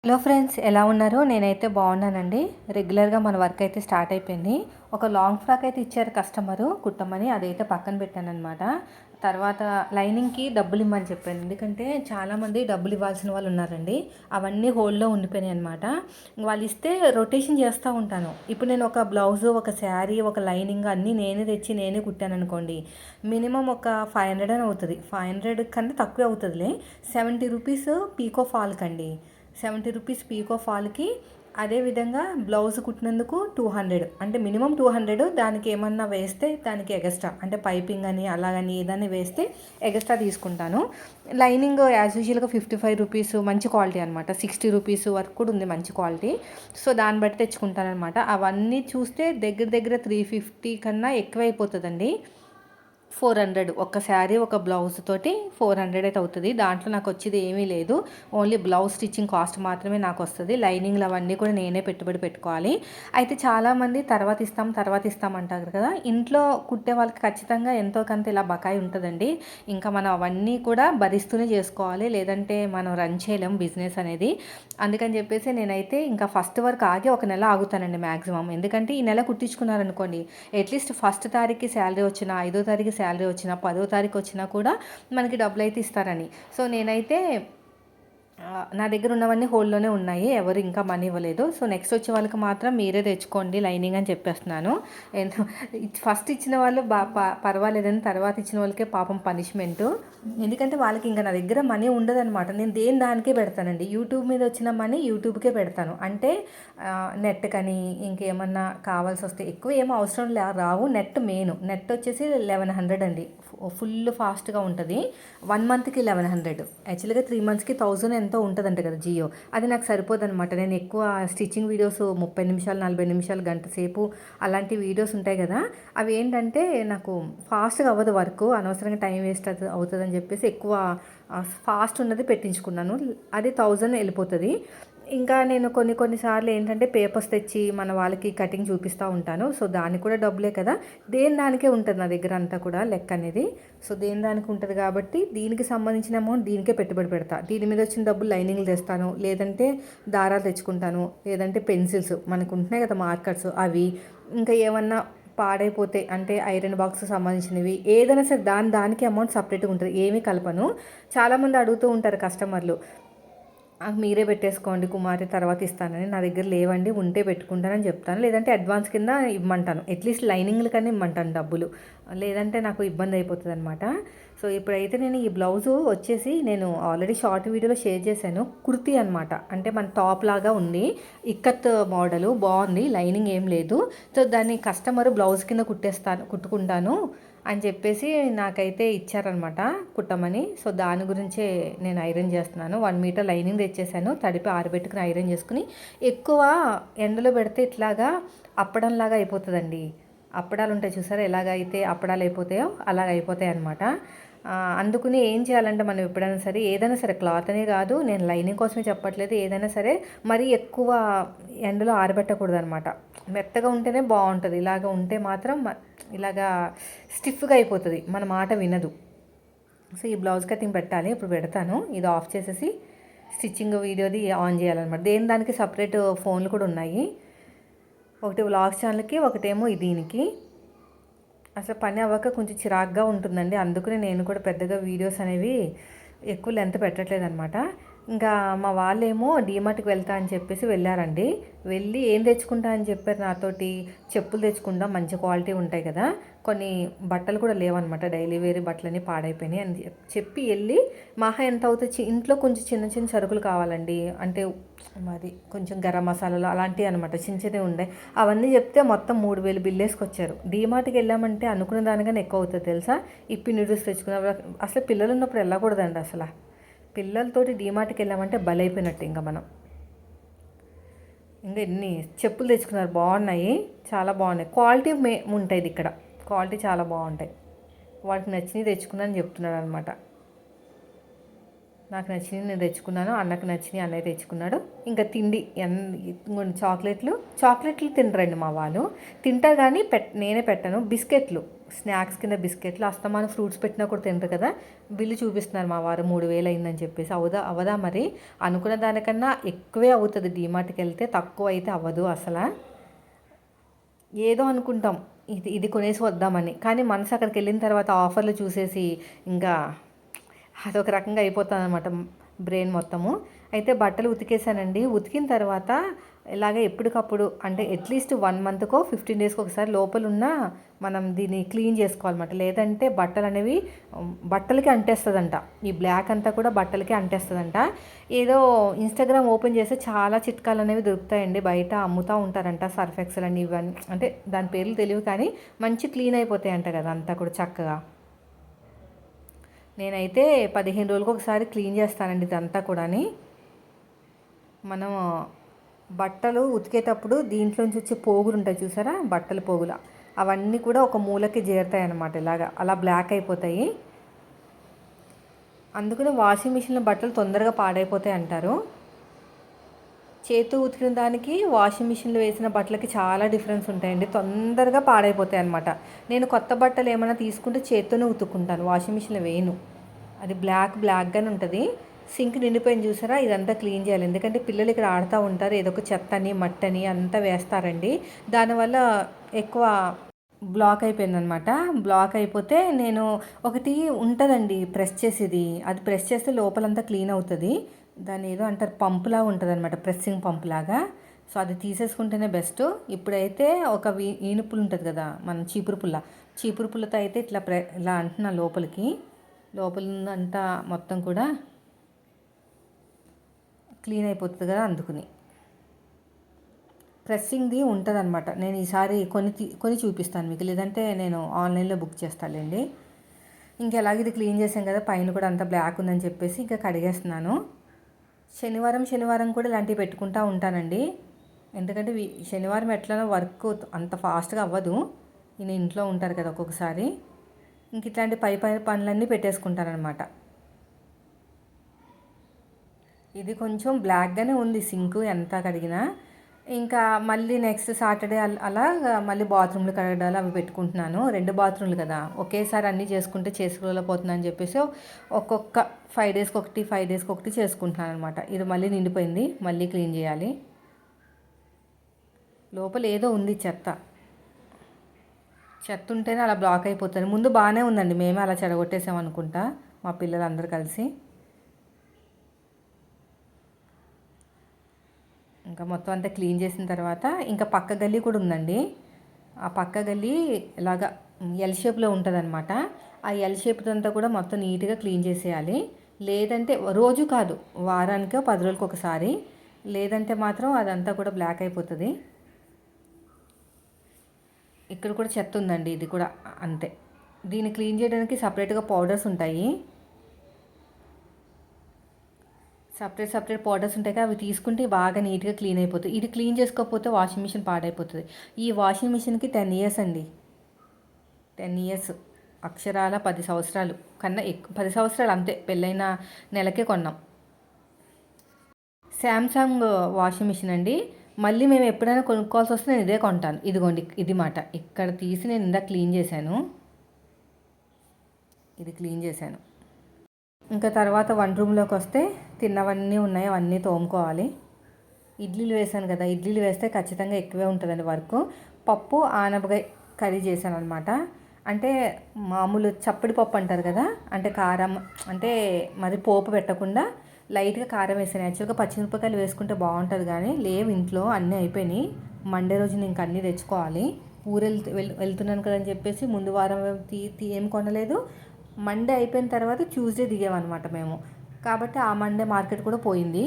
Hello friends, ఎలా ఉన్నారు? నేనైతే బాగున్నానండి. రెగ్యులర్గా మన వర్క్ అయితే స్టార్ట్ అయిపోయింది. ఒక లాంగ్ ఫ్రాక్ అయితే ఇచ్చారు కస్టమరు కుట్టమని, అదైతే పక్కన పెట్టాను అనమాట. తర్వాత లైనింగ్కి డబ్బులు ఇమ్మని చెప్పాను, ఎందుకంటే చాలామంది డబ్బులు ఇవ్వాల్సిన వాళ్ళు ఉన్నారండి. అవన్నీ హోల్డ్లో ఉండిపోయినాయి అనమాట. వాళ్ళు ఇస్తే రొటేషన్ చేస్తూ ఉంటాను. ఇప్పుడు నేను ఒక బ్లౌజు, ఒక శారీ, ఒక లైనింగ్ అన్నీ నేనే తెచ్చి నేనే కుట్టాను అనుకోండి, మినిమం ఒక 500 అని అవుతుంది. 500 కన్నా తక్కువే అవుతుందిలే. 70 రూపీస్ పీకో ఫాల్క్ అండి. 70 రూపీస్ పీకో ఫాల్కి. అదేవిధంగా బ్లౌజ్ కుట్టినందుకు 200, అంటే మినిమం 200. దానికి ఏమన్నా వేస్తే దానికి ఎగస్ట్రా, అంటే పైపింగ్ అని అలాగని ఏదైనా వేస్తే ఎగస్ట్రా తీసుకుంటాను. లైనింగ్ యాజ్ యూజువల్గా 55 రూపీస్, మంచి క్వాలిటీ అనమాట. 60 రూపీస్ వరకు కూడా ఉంది మంచి క్వాలిటీ. సో దాన్ని బట్టి తెచ్చుకుంటాను అనమాట. అవన్నీ చూస్తే దగ్గర దగ్గర 350 కన్నా ఎక్కువ అయిపోతుందండి. 400 ఒక శారీ, ఒక బ్లౌజ్ తోటి 400 అయితే అవుతుంది. దాంట్లో నాకు వచ్చేది ఏమీ లేదు. ఓన్లీ బ్లౌజ్ స్టిచ్చింగ్ కాస్ట్ మాత్రమే నాకు వస్తుంది. లైనింగ్లు అవన్నీ కూడా నేనే పెట్టుబడి పెట్టుకోవాలి. అయితే చాలామంది తర్వాత ఇస్తాం అంటారు కదా. ఇంట్లో కుట్టే వాళ్ళకి ఖచ్చితంగా ఎంతో కొంత ఇలా బకాయి ఉంటుందండి. ఇంకా మనం అవన్నీ కూడా భరిస్తూనే చేసుకోవాలి, లేదంటే మనం రన్ చేయలేం బిజినెస్ అనేది. అందుకని చెప్పేసి నేనైతే ఇంకా ఫస్ట్ వరకు ఆగి ఒక నెల ఆగుతానండి మ్యాక్సిమం. ఎందుకంటే ఈ నెల కుట్టించుకున్నారనుకోండి, అట్లీస్ట్ ఫస్ట్ తారీఖుకి శాలరీ వచ్చినా, 5వ తారీఖు శాలరీ వచ్చినా, 10వ తారీఖు వచ్చినా కూడా మనకి డబ్బులు అయితే ఇస్తారని. సో నేనైతే నా దగ్గర ఉన్నవన్నీ హోల్డ్లోనే ఉన్నాయి. ఎవరు ఇంకా మనీ ఇవ్వలేదు. సో నెక్స్ట్ వచ్చే వాళ్ళకి మాత్రం మీరే తెచ్చుకోండి లైనింగ్ అని చెప్పేస్తున్నాను. ఫస్ట్ ఇచ్చిన వాళ్ళు పర్వాలేదని, తర్వాత ఇచ్చిన వాళ్ళకే పాపం పనిష్మెంటు. ఎందుకంటే వాళ్ళకి ఇంకా నా దగ్గర మనీ ఉండదన్నమాట. నేను దేని దానికే పెడతానండి. యూట్యూబ్ మీద వచ్చిన మనీ యూట్యూబ్కే పెడతాను. అంటే నెట్ కానీ ఇంకేమన్నా కావాల్సి వస్తే, ఎక్కువ ఏమో అవసరం రావు. నెట్ వచ్చేసి 1100 అండి. ఫుల్ ఫాస్ట్గా ఉంటుంది. 1 మంత్కి 1100. యాక్చువల్గా 3 మంత్స్కి 1000 ఎంతో ఉంటుందంట కదా జియో. అది నాకు సరిపోదన్నమాట. నేను ఎక్కువ స్టిచ్చింగ్ వీడియోస్ 30 నిమిషాలు, 40 నిమిషాలు, గంట సేపు అలాంటి వీడియోస్ ఉంటాయి కదా, అవి ఏంటంటే నాకు ఫాస్ట్గా అవ్వదు వర్క్, అనవసరంగా టైం వేస్ట్ అవుతుందని చెప్పేసి ఎక్కువ ఫాస్ట్ ఉన్నది పెట్టించుకున్నాను. అది 1000 వెళ్ళిపోతుంది. ఇంకా నేను కొన్నిసార్లు ఏంటంటే పేపర్స్ తెచ్చి మన వాళ్ళకి కటింగ్ చూపిస్తూ ఉంటాను. సో దానికి కూడా డబ్బులే కదా. దేని దానికే ఉంటుంది నా దగ్గర అంతా కూడా లెక్క అనేది. సో దేని దానికి ఉంటుంది కాబట్టి దీనికి సంబంధించిన అమౌంట్ దీనికే పెట్టుబడి పెడతా. దీని మీద వచ్చిన డబ్బులు లైనింగ్లు తెస్తాను, లేదంటే దారాలు తెచ్చుకుంటాను, లేదంటే పెన్సిల్స్ మనకు ఉంటున్నాయి కదా మార్కర్స్ అవి, ఇంకా ఏమన్నా పాడైపోతే అంటే ఐరన్ బాక్స్ సంబంధించినవి ఏదైనా సరే దానికి అమౌంట్ సపరేట్గా ఉంటుంది. ఏమీ కలపను. చాలామంది అడుగుతూ ఉంటారు కస్టమర్లు, మీరే పెట్టేసుకోండి కుమారి తర్వాత ఇస్తానని. నా దగ్గర లేవండి, ఉంటే పెట్టుకుంటానని చెప్తాను. లేదంటే అడ్వాన్స్ కింద ఇవ్వమంటాను. అట్లీస్ట్ లైనింగ్ల కన్నా ఇవ్వమంటాను డబ్బులు, లేదంటే నాకు ఇబ్బంది అయిపోతుంది అనమాట. సో ఇప్పుడైతే నేను ఈ బ్లౌజు వచ్చేసి నేను ఆల్రెడీ షార్ట్ వీడియోలో షేర్ చేశాను. కుర్తీ అనమాట, అంటే మన టాప్ లాగా ఉంది. ఇక్కత్ మోడలు బాగుంది, లైనింగ్ ఏం లేదు. సో దాన్ని కస్టమర్ బ్లౌజ్ కింద కుట్టుకుంటాను అని చెప్పేసి నాకైతే ఇచ్చారనమాట కుట్టమని. సో దాని గురించే నేను ఐరన్ చేస్తున్నాను. 1 మీటర్ లైనింగ్ తెచ్చేసాను, తడిపి ఆరబెట్టుకుని ఐరన్ చేసుకుని. ఎక్కువ ఎండలో పెడితే ఇట్లాగా అప్పడంలాగా అయిపోతుందండి. అప్పడాలు ఉంటాయి చూసారా, ఎలాగైతే అప్పడాలు అయిపోతాయో అలాగ అయిపోతాయి అనమాట. అందుకని ఏం చేయాలంటే మనం ఎప్పుడైనా సరే, ఏదైనా సరే, క్లాత్ అనే కాదు, నేను లైనింగ్ కోసమే చెప్పట్లేదు, ఏదైనా సరే మరీ ఎక్కువ ఎండలో ఆరబెట్టకూడదు అనమాట. మెత్తగా ఉంటేనే బాగుంటుంది. ఇలాగ ఉంటే మాత్రం ఇలాగా స్టిఫ్గా అయిపోతుంది, మన మాట వినదు. సో ఈ బ్లౌజ్ కటింగ్ పెట్టాలి, ఇప్పుడు పెడతాను. ఇది ఆఫ్ చేసేసి స్టిచ్చింగ్ వీడియోది ఆన్ చేయాలన్నమాట. దానికి సపరేట్ ఫోన్లు కూడా ఉన్నాయి. ఒకటి వ్లాగ్స్ ఛానల్కి, ఒకటేమో దీనికి. అసలు పని అవ్వక కొంచెం చిరాగ్గా ఉంటుందండి. అందుకనే నేను కూడా పెద్దగా వీడియోస్ అనేవి ఎక్కువ లెంత్ పెట్టట్లేదు అనమాట. ఇంకా మా వాళ్ళేమో డీమార్ట్కి వెళ్తా అని చెప్పేసి వెళ్ళారండి. వెళ్ళి ఏం తెచ్చుకుంటా అని చెప్పారు నాతోటి, చెప్పులు తెచ్చుకుందాం, మంచి క్వాలిటీ ఉంటాయి కదా, కొన్ని బట్టలు కూడా లేవన్నమాట, డైలీ వేరే బట్టలన్నీ పాడైపోయినాయి అని చెప్పి వెళ్ళి, మహా ఎంత అవుతుంది, ఇంట్లో కొంచెం చిన్న చిన్న సరుకులు కావాలండి, అంటే మరి కొంచెం గరం మసాలాలు అలాంటివి అనమాట, చిన్న చిన్నవి ఉండే. అవన్నీ చెప్తే మొత్తం 3000 బిల్ వేసుకొచ్చారు. డీమార్ట్కి వెళ్ళామంటే అనుకున్న దానికన్నా ఎక్కువ అవుతుంది తెలుసా. ఇప్పి నూడిల్స్ తెచ్చుకున్న అసలు పిల్లలు ఉన్నప్పుడు వెళ్ళకూడదండి. అసలు పిల్లలతోటి డీమార్ట్కి వెళ్ళామంటే బలైపోయినట్టు ఇంకా మనం. ఇంకా ఎన్ని చెప్పులు తెచ్చుకున్నారు, బాగున్నాయి, చాలా బాగున్నాయి. క్వాలిటీ ఉంటుంది ఇక్కడ, క్వాలిటీ చాలా బాగుంటాయి. వాటికి నచ్చినవి తెచ్చుకున్నాను చెప్తున్నాడు అనమాట. నాకు నచ్చినవి నేను తెచ్చుకున్నాను, అన్నకు నచ్చినవి అన్నయ్య తెచ్చుకున్నాడు. ఇంకా తిండి చాక్లెట్లు తినరండి మా వాళ్ళు. తింటారు కానీ నేనే పెట్టాను. బిస్కెట్లు స్నాక్స్ కింద బిస్కెట్లు అస్తమానం ఫ్రూట్స్ పెట్టినా కూడా తింటారు కదా. బిల్లు చూపిస్తున్నారు మా వారు 3000 అయిందని చెప్పేసి. అవదా మరి అనుకున్న దానికన్నా ఎక్కువే అవుతుంది. డీమార్ట్కి వెళ్తే తక్కువ అయితే అవ్వదు అసలు. ఏదో అనుకుంటాం ఇది ఇది కొనేసి వద్దామని, కానీ మనసు అక్కడికి వెళ్ళిన తర్వాత ఆఫర్లు చూసేసి ఇంకా అదొక రకంగా అయిపోతుంది అనమాట బ్రెయిన్ మొత్తము. అయితే బట్టలు ఉతికేసానండి. ఉతికిన తర్వాత ఇలాగే ఎప్పటికప్పుడు అంటే అట్లీస్ట్ 1 మంత్కో 15 డేస్కి ఒకసారి లోపలున్న మనం దీన్ని క్లీన్ చేసుకోవాలన్నమాట. లేదంటే బట్టలు అనేవి బట్టలకి అంటేస్తుందంట. ఈ బ్లాక్ అంతా కూడా బట్టలకి అంటేస్తుందంట. ఏదో ఇన్స్టాగ్రామ్ ఓపెన్ చేస్తే చాలా చిట్కాలు అనేవి దొరుకుతాయండి, బయట అమ్ముతూ ఉంటారంట. సర్ఫ్ ఎక్సెల్ అని ఇవన్నీ, అంటే దాని పేర్లు తెలియవు కానీ మంచి క్లీన్ అయిపోతాయంట కదా అంతా కూడా చక్కగా. నేనైతే 15 రోజులకు ఒకసారి క్లీన్ చేస్తానండి ఇదంతా కూడాని. మనం బట్టలు ఉతికేటప్పుడు దీంట్లోంచి వచ్చే పోగులు ఉంటాయి చూసారా, బట్టల పోగులు, అవన్నీ కూడా ఒక మూలకి చేరుతాయి అన్నమాట. ఇలాగా అలా బ్లాక్ అయిపోతాయి. అందుకని వాషింగ్ మిషన్లో బట్టలు తొందరగా పాడైపోతాయి అంటారు. చేతు ఉతికిన దానికి వాషింగ్ మిషన్లో వేసిన బట్టలకి చాలా డిఫరెన్స్ ఉంటాయండి, తొందరగా పాడైపోతాయి అనమాట. నేను కొత్త బట్టలు ఏమైనా తీసుకుంటే చేత్తోనే ఉతుక్కుంటాను, వాషింగ్ మిషన్లో వేయను. అది బ్లాక్గానే ఉంటుంది. సింక్ నిండిపోయింది చూసారా, ఇదంతా క్లీన్ చేయాలి. ఎందుకంటే పిల్లలు ఇక్కడ ఆడుతూ ఉంటారు, ఏదో ఒక చెత్తని మట్టని అంతా వేస్తారండి. దానివల్ల ఎక్కువ బ్లాక్ అయిపోయిందనమాట. బ్లాక్ అయిపోతే నేను ఒకటి ఉంటుందండి ప్రెస్ చేసేది, అది ప్రెస్ చేస్తే లోపలంతా క్లీన్ అవుతుంది. దాన్ని ఏదో అంటారు పంపులాగా ఉంటుంది అనమాట, ప్రెస్సింగ్ పంపులాగా. సో అది తీసేసుకుంటేనే బెస్ట్. ఇప్పుడైతే ఒక ఈనుపులు ఉంటుంది కదా మన చీపురు పుల్లతో అయితే ఇలా అంటున్నా లోపలంతా మొత్తం కూడా క్లీన్ అయిపోతుంది కదా, అందుకుని ప్రెస్సింగ్ది ఉంటుంది అనమాట. నేను ఈసారి కొని చూపిస్తాను మీకు, లేదంటే నేను ఆన్లైన్లో బుక్ చేస్తానులేండి. ఇంకెలాగ ఇది క్లీన్ చేసాం కదా, పైన కూడా అంతా బ్లాక్ ఉందని చెప్పేసి ఇంకా కడిగేస్తున్నాను. శనివారం కూడా ఇలాంటివి పెట్టుకుంటూ ఉంటానండి. ఎందుకంటే శనివారం ఎట్లనో వర్క్ అంత ఫాస్ట్గా అవ్వదు, ఈయన ఇంట్లో ఉంటారు కదా ఒక్కొక్కసారి. ఇంక ఇట్లాంటి పై పనులన్నీ పెట్టేసుకుంటానమాట. ఇది కొంచెం బ్లాక్గానే ఉంది సింక్ ఎంత కడిగినా. ఇంకా మళ్ళీ నెక్స్ట్ సాటర్డే అలా మళ్ళీ బాత్రూమ్లు కడగడాలు అవి పెట్టుకుంటున్నాను. 2 బాత్రూమ్లు కదా, ఒకేసారి అన్నీ చేసుకోలేకపోతున్నాను అని చెప్పేసి ఒక్కొక్క 5 డేస్కి ఒకటి 5 డేస్కి ఒకటి చేసుకుంటున్నాను అనమాట. ఇది మళ్ళీ నిండిపోయింది, మళ్ళీ క్లీన్ చేయాలి. లోపల ఏదో ఉంది చెత్త ఉంటేనే అలా బ్లాక్ అయిపోతుంది. ముందు బాగానే ఉందండి, మేమే అలా చెడగొట్టేసామనుకుంటా మా పిల్లలందరూ కలిసి. ఇంకా మొత్తం అంతా క్లీన్ చేసిన తర్వాత ఇంకా పక్క గల్లీ కూడా ఉందండి. ఆ పక్క గల్లీ ఇలాగా ఎల్ షేప్లో ఉంటుంది అనమాట. ఆ ఎల్ షేప్ అంతా కూడా మొత్తం నీట్గా క్లీన్ చేసేయాలి. లేదంటే రోజు కాదు, వారానికో 10 రోజులకు ఒకసారి, లేదంటే మాత్రం అదంతా కూడా బ్లాక్ అయిపోతుంది. ఇక్కడ కూడా చెత్త ఉందండి, ఇది కూడా అంతే. దీన్ని క్లీన్ చేయడానికి సపరేట్గా పౌడర్స్ ఉంటాయి, సపరేట్ పౌడర్స్ ఉంటాయి కదా, అవి తీసుకుంటే బాగా నీట్గా క్లీన్ అయిపోతుంది. ఇది క్లీన్ చేసుకోకపోతే వాషింగ్ మిషన్ పాడైపోతుంది. ఈ వాషింగ్ మిషన్కి 10 ఇయర్స్ అండి, 10 ఇయర్స్ అక్షరాల 10 సంవత్సరాలు కన్నా ఎక్కువ, 10 సంవత్సరాలు అంతే. పెళ్ళైన నెలకే కొన్నాం. శాంసంగ్ వాషింగ్ మిషన్ అండి. మళ్ళీ మేము ఎప్పుడైనా కొనుక్కోవాల్సి వస్తే నేను ఇదే కొంటాను. ఇదిగోండి, ఇది మాట ఇక్కడ తీసి నేను ఇందాక క్లీన్ చేశాను, ఇది క్లీన్ చేశాను. ఇంకా తర్వాత వంట రూమ్లోకి వస్తే తిన్నవన్నీ ఉన్నాయి, అవన్నీ తోముకోవాలి. ఇడ్లీలు వేసాను కదా, ఇడ్లీలు వేస్తే ఖచ్చితంగా ఎక్కువే ఉంటుందండి వర్క్. పప్పు ఆనపకాయ కర్రీ చేశాను అనమాట. అంటే మామూలు చప్పడి పప్పు అంటారు కదా, అంటే కారం, అంటే మరి పోపు పెట్టకుండా లైట్గా కారం వేసాను. యాక్చువల్గా పచ్చిమిరపకాయలు వేసుకుంటే బాగుంటుంది కానీ లేవు ఇంట్లో, అన్నీ అయిపోయినాయి. మండే రోజున ఇంక అన్నీ తెచ్చుకోవాలి. వెళ్తున్నాను కదని చెప్పేసి ముందు వారం ఏం కొనలేదు. మండే అయిపోయిన తర్వాత ట్యూస్డే దిగామన్నమాట మేము, కాబట్టి ఆ మండే మార్కెట్ కూడా పోయింది.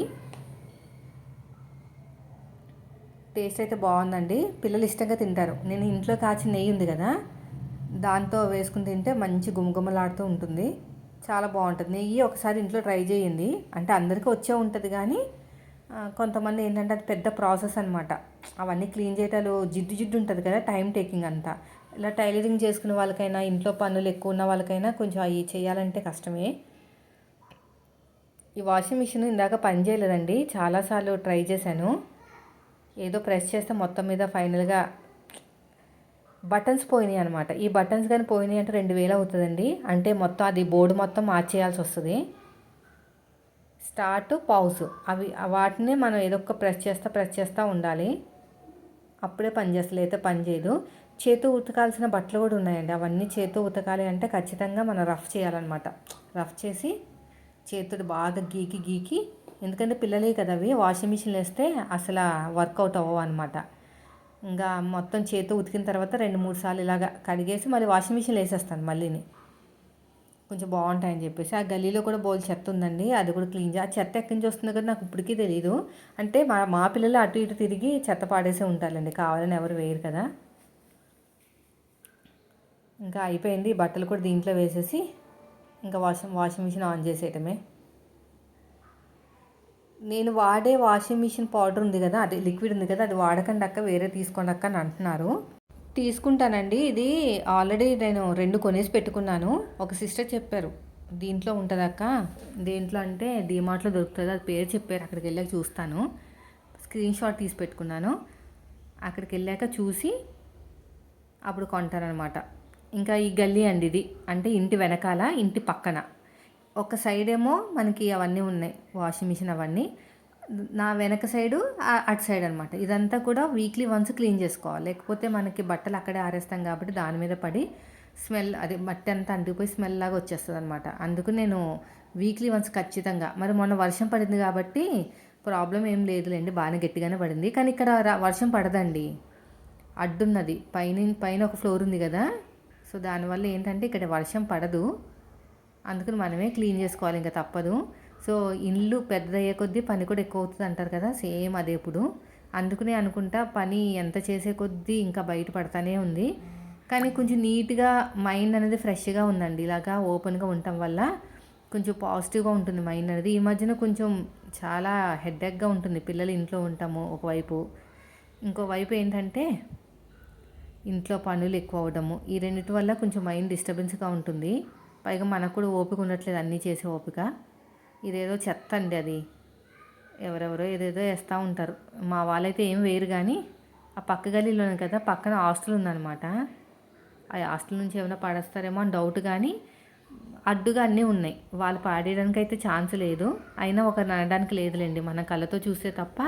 టేస్ట్ అయితే బాగుందండి, పిల్లలు ఇష్టంగా తింటారు. నేను ఇంట్లో కాచిన నెయ్యి ఉంది కదా, దాంతో వేసుకుని తింటే మంచి గుమగుమలాడుతూ ఉంటుంది, చాలా బాగుంటుంది. నెయ్యి ఒకసారి ఇంట్లో ట్రై చేయండి. అంటే అందరికీ వచ్చే ఉంటుంది కానీ కొంతమంది ఏంటంటే అది పెద్ద ప్రాసెస్ అనమాట. అవన్నీ క్లీన్ చేయటాలు జిడ్డు ఉంటుంది కదా, టైం టేకింగ్ అంతా. ఇలా టైలరింగ్ చేసుకునే వాళ్ళకైనా, ఇంట్లో పనులు ఎక్కువ ఉన్న వాళ్ళకైనా కొంచెం అవి చేయాలంటే కష్టమే. ఈ వాషింగ్ మిషన్ ఇందాక పని చేయలేదండి, చాలాసార్లు ట్రై చేశాను. ఏదో ప్రెస్ చేస్తే మొత్తం మీద ఫైనల్గా బటన్స్ పోయినాయి అనమాట. ఈ బటన్స్ కానీ పోయినాయి అంటే 2000 అవుతుందండి. అంటే మొత్తం అది బోర్డు మొత్తం మార్చేయాల్సి వస్తుంది. స్టార్ట్ పౌజ్ అవి వాటిని మనం ఏదో ఒక ప్రెస్ చేస్తూ ఉండాలి. అప్పుడే పని చేస్తుంది, అయితే పని చేయదు. చేతు ఉతకాల్సిన బట్టలు కూడా ఉన్నాయండి. అవన్నీ చేతు ఉతకాలి అంటే ఖచ్చితంగా మనం రఫ్ చేయాలన్నమాట. రఫ్ చేసి చేతుడు బాగా గీకి గీకి, ఎందుకంటే పిల్లలే కదా అవి, వాషింగ్ మిషన్లో వేస్తే అసలు వర్కౌట్ అవ్వవు అనమాట. ఇంకా మొత్తం చేతు ఉతికిన తర్వాత 2-3 సార్లు ఇలాగ కడిగేసి మళ్ళీ వాషింగ్ మిషన్లో వేసేస్తాను మళ్ళీని. కొంచెం బాగుంటాయని చెప్పేసి. ఆ గల్లీలో కూడా బోల్ చెత్త ఉందండి, అది కూడా క్లీన్ చేయాలి. ఆ చెత్త ఎక్కడి నుంచి వస్తుందో కదా నాకు ఇప్పటికీ తెలియదు. అంటే మా పిల్లలు అటు ఇటు తిరిగి చెత్త పాడేసే ఉంటారండి, కావాలని ఎవరు వేయరు కదా. ఇంకా అయిపోయింది. బట్టలు కూడా దీంట్లో వేసేసి ఇంకా వాషింగ్ మిషన్ ఆన్ చేసేయటమే. నేను వాడే వాషింగ్ మిషన్ పౌడర్ ఉంది కదా, అదే లిక్విడ్ ఉంది కదా, అది వాడకండి అక్క, వేరే తీసుకోండి అక్క అని అంటున్నారు. తీసుకుంటానండి. ఇది ఆల్రెడీ నేను 2 కొనేసి పెట్టుకున్నాను. ఒక సిస్టర్ చెప్పారు దీంట్లో ఉంటుంది అక్క, దేంట్లో అంటే డీమార్ట్లో దొరుకుతుంది, అది పేరు చెప్పారు. అక్కడికి వెళ్ళాక చూస్తాను. స్క్రీన్ షాట్ తీసి పెట్టుకున్నాను. అక్కడికి వెళ్ళాక చూసి అప్పుడు కొంటానమాట. ఇంకా ఈ గల్లీ అండి ఇది, అంటే ఇంటి వెనకాల ఇంటి పక్కన ఒక సైడ్ ఏమో మనకి అవన్నీ ఉన్నాయి, వాషింగ్ మిషన్ అవన్నీ. నా వెనక సైడు అటు సైడ్ అనమాట. ఇదంతా కూడా వీక్లీ వన్స్ క్లీన్ చేసుకోవాలి, లేకపోతే మనకి బట్టలు అక్కడే ఆరేస్తాం కాబట్టి దాని మీద పడి స్మెల్, అది మట్టి అంతా అంటిపోయి స్మెల్ లాగా వచ్చేస్తుంది అనమాట. అందుకు నేను వీక్లీ వన్స్ ఖచ్చితంగా, మరి మొన్న వర్షం పడింది కాబట్టి ప్రాబ్లం ఏం లేదులేండి, బాగానే గట్టిగానే పడింది. కానీ ఇక్కడ వర్షం పడదండి, అడ్డున్నది పైన ఒక ఫ్లోర్ ఉంది కదా, సో దానివల్ల ఏంటంటే ఇక్కడ వర్షం పడదు. అందుకని మనమే క్లీన్ చేసుకోవాలి, ఇంకా తప్పదు. సో ఇల్లు పెద్దదయ్యే కొద్దీ పని కూడా ఎక్కువ అవుతుంది అంటారు కదా, సేమ్ అదే ఇప్పుడు. అందుకనే అనుకుంటా పని ఎంత చేసే కొద్దీ ఇంకా బయట పడతానే ఉంది. కానీ కొంచెం నీట్గా మైండ్ అనేది ఫ్రెష్గా ఉందండి, ఇలాగా ఓపెన్గా ఉండటం వల్ల కొంచెం పాజిటివ్గా ఉంటుంది మైండ్ అనేది. ఈ మధ్యన కొంచెం చాలా హెడేక్గా ఉంటుంది, పిల్లలు ఇంట్లో ఉంటాము ఒకవైపు, ఇంకోవైపు ఏంటంటే ఇంట్లో పనులు ఎక్కువ అవడము, ఈ రెండింటి వల్ల కొంచెం మైండ్ డిస్టర్బెన్స్గా ఉంటుంది. పైగా మనకు కూడా ఓపిక ఉండట్లేదు అన్నీ చేసే ఓపిక. ఇదేదో చెత్త అండి, అది ఎవరెవరో ఏదేదో వేస్తూ ఉంటారు. మా వాళ్ళైతే ఏం వేయరు, కానీ ఆ పక్క గల్లీలోనే కదా, పక్కన హాస్టల్ ఉందన్నమాట. ఆ హాస్టల్ నుంచి ఏమైనా పడేస్తారేమో అని డౌట్, కానీ అడ్డుగా అన్నీ ఉన్నాయి. వాళ్ళు పాడేయడానికి అయితే ఛాన్స్ లేదు, అయినా ఒకరిని అనడానికి లేదులేండి, మన కళ్ళతో చూస్తే తప్ప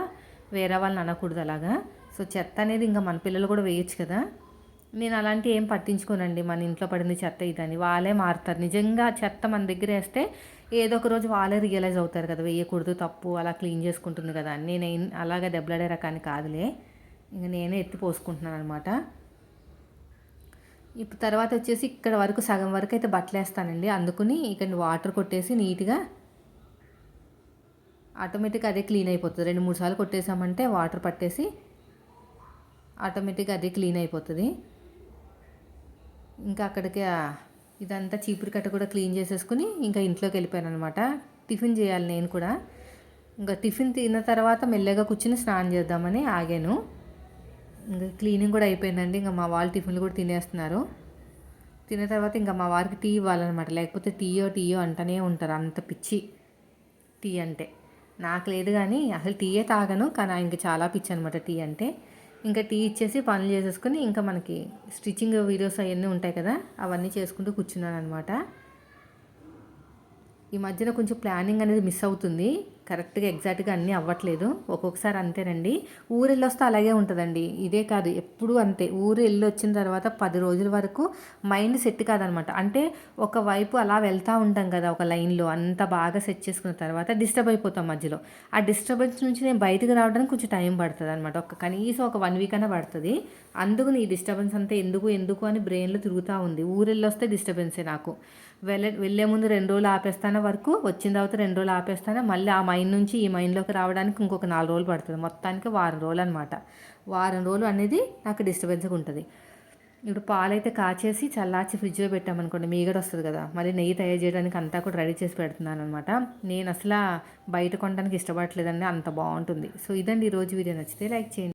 వేరే వాళ్ళని అనకూడదు అలాగా. సో చెత్త అనేది ఇంకా మన పిల్లలు కూడా వేయచ్చు కదా. నేను అలాంటి ఏం పట్టించుకోనండి, మన ఇంట్లో పడింది చెత్త ఇదని, వాళ్ళే మారుతారు. నిజంగా చెత్త మన దగ్గర వేస్తే ఏదో ఒక రోజు వాళ్ళే రియలైజ్ అవుతారు కదా, వేయకూడదు తప్పు, అలా క్లీన్ చేసుకుంటుంది కదా. నేను అలాగే దెబ్బలాడే రకాన్ని కాదులే, ఇంక నేనే ఎత్తి పోసుకుంటున్నాను అనమాట. ఇప్పుడు తర్వాత వచ్చేసి ఇక్కడ వరకు సగం వరకు అయితే బట్టలు వేస్తానండి. అందుకుని ఇక్కడ వాటర్ కొట్టేసి నీట్గా ఆటోమేటిక్గా అదే క్లీన్ అయిపోతుంది. 2-3 సార్లు కొట్టేసామంటే వాటర్ పట్టేసి ఆటోమేటిక్గా అదే క్లీన్ అయిపోతుంది. ఇంకా అక్కడికి ఇదంతా చీపురు కట్ట కూడా క్లీన్ చేసేసుకుని ఇంకా ఇంట్లోకి వెళ్ళిపోయాను అనమాట. టిఫిన్ చేయాలి నేను కూడా. ఇంకా టిఫిన్ తిన్న తర్వాత మెల్లగా కూర్చుని స్నానం చేద్దామని ఆగాను. ఇంకా క్లీనింగ్ కూడా అయిపోయిందండి. ఇంకా మా వాళ్ళు టిఫిన్లు కూడా తినేస్తున్నారు. తిన్న తర్వాత ఇంకా మా వారికి టీ ఇవ్వాలన్నమాట, లేకపోతే టీయో అంటనే ఉంటారు, అంత పిచ్చి టీ అంటే. నాకు లేదు కానీ అసలు టీయే తాగను, కానీ ఆయనకి చాలా పిచ్చి అనమాట టీ అంటే. ఇంకా టీ ఇచ్చేసి పనులు చేసేసుకుని ఇంకా మనకి స్టిచ్చింగ్ వీడియోస్ అవన్నీ ఉంటాయి కదా, అవన్నీ చేసుకుంటూ కూర్చున్నాను అనమాట. ఈ మధ్యన కొంచెం ప్లానింగ్ అనేది మిస్ అవుతుంది, కరెక్ట్గా ఎగ్జాక్ట్గా అన్నీ అవ్వట్లేదు. ఒక్కొక్కసారి అంతేనండి, ఊరు వెళ్ళొస్తే అలాగే ఉంటుందండి. ఇదే కాదు ఎప్పుడూ అంతే, ఊరు వెళ్ళి వచ్చిన తర్వాత 10 రోజుల వరకు మైండ్ సెట్ కాదనమాట. అంటే ఒకవైపు అలా వెళ్తూ ఉంటాం కదా, ఒక లైన్లో అంత బాగా సెట్ చేసుకున్న తర్వాత డిస్టర్బ్ అయిపోతాం మధ్యలో. ఆ డిస్టర్బెన్స్ నుంచి నేను బయటకు రావడానికి కొంచెం టైం పడుతుంది అనమాట, కనీసం ఒక 1 వీక్ అయినా పడుతుంది. అందుకు ఈ డిస్టర్బెన్స్ అంతా ఎందుకు అని బ్రెయిన్లో తిరుగుతూ ఉంది. ఊరు వెళ్ళి వస్తే డిస్టర్బెన్సే నాకు. వెళ్ళే ముందు 2 రోజులు ఆపేస్తాను వరకు, వచ్చిన తర్వాత 2 రోజులు ఆపేస్తాను, మళ్ళీ ఆ మైండ్ నుంచి ఈ మైండ్లోకి రావడానికి ఇంకొక 4 రోజులు పడుతుంది. మొత్తానికి వారం రోజులు అనమాట. వారం రోజులు అనేది నాకు డిస్టర్బెన్స్గా ఉంటుంది. ఇప్పుడు పాలైతే కాచేసి చల్లార్చి ఫ్రిడ్జ్లో పెట్టామనుకోండి, మీగడ వస్తుంది కదా, మళ్ళీ నెయ్యి తయారు చేయడానికి అంతా కూడా రెడీ చేసి పెడుతున్నాను అనమాట. నేను అసలు బయట కొనడానికి ఇష్టపడట్లేదండి, అంత బాగుంటుంది. సో ఇదండి ఈరోజు వీడియో, నచ్చితే లైక్ చేయండి.